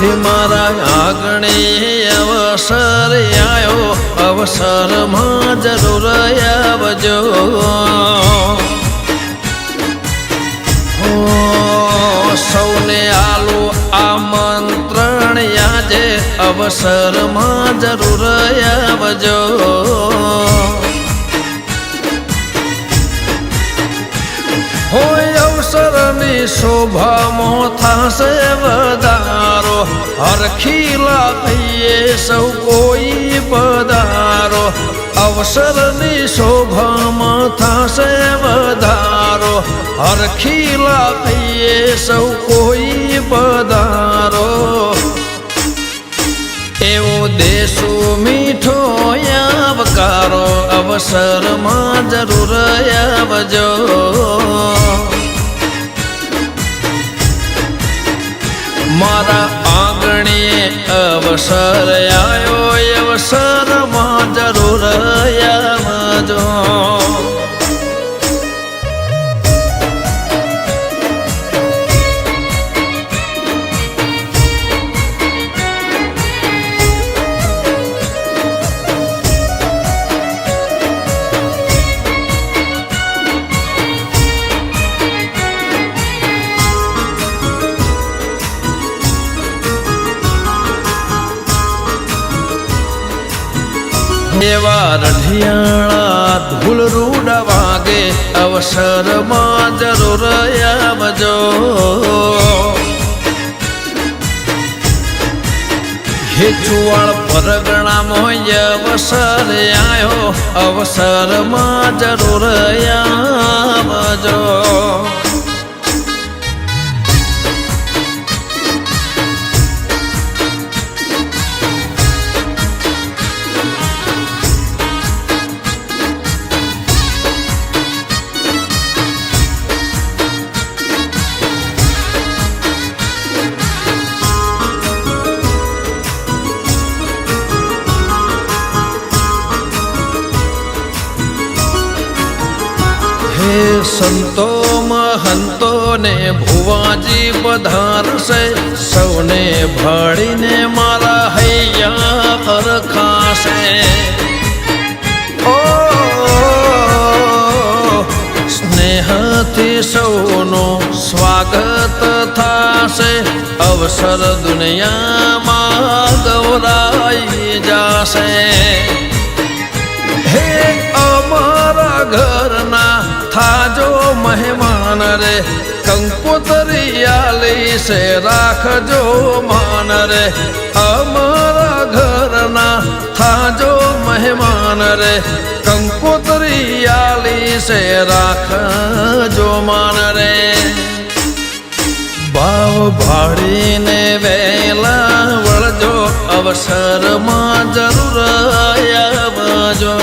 હે મારા આગણે અવસર આયો, અવસરમાં જરૂર આવજો. સૌને આલો આમંત્રણ આજે, અવસરમાં જરૂર આવજો. હોય અવસરની શોભામાં થાશે વધારો, હરખીલા થઈએ સૌ કોઈ પધારો. અવસરની શોભામાં થાશે વધારો, હરખીલા થઈએ સૌ કોઈ પધારો. એવો દેશો મીઠો આવકારો, અવસરમાં જરૂર આવજો. મારા આંગણે અવસર આયો, અવસરમાં જરૂર આવજો. એવા રઢિયાળા ધૂળ રૂડા વાગે, અવસરમાં જરૂર આવજો. હે ચુવાળ પરગણામાં અવસર આયો, અવસરમાં જરૂર આવજો. સંતો મહંતો ને ભુવાજી પધારશે, સૌને ભાળીને મારા હૈયા હરખાશે. ઓ સ્નેહથી સૌનું સ્વાગત થાશે, અવસર દુનિયામાં ગૌરાઈ જાશે. હે અમારા ઘરના થાજો મહેમાન રે, કંકોતરી આલી છે રાખજો માન રે. અમારા ઘરના થાજો મહેમાન રે, કંકોતરી આલી છે રાખજો માન રે. ભાવ ભાળીને વહેલા વળજો, અવસરમાં જરૂર આવજો.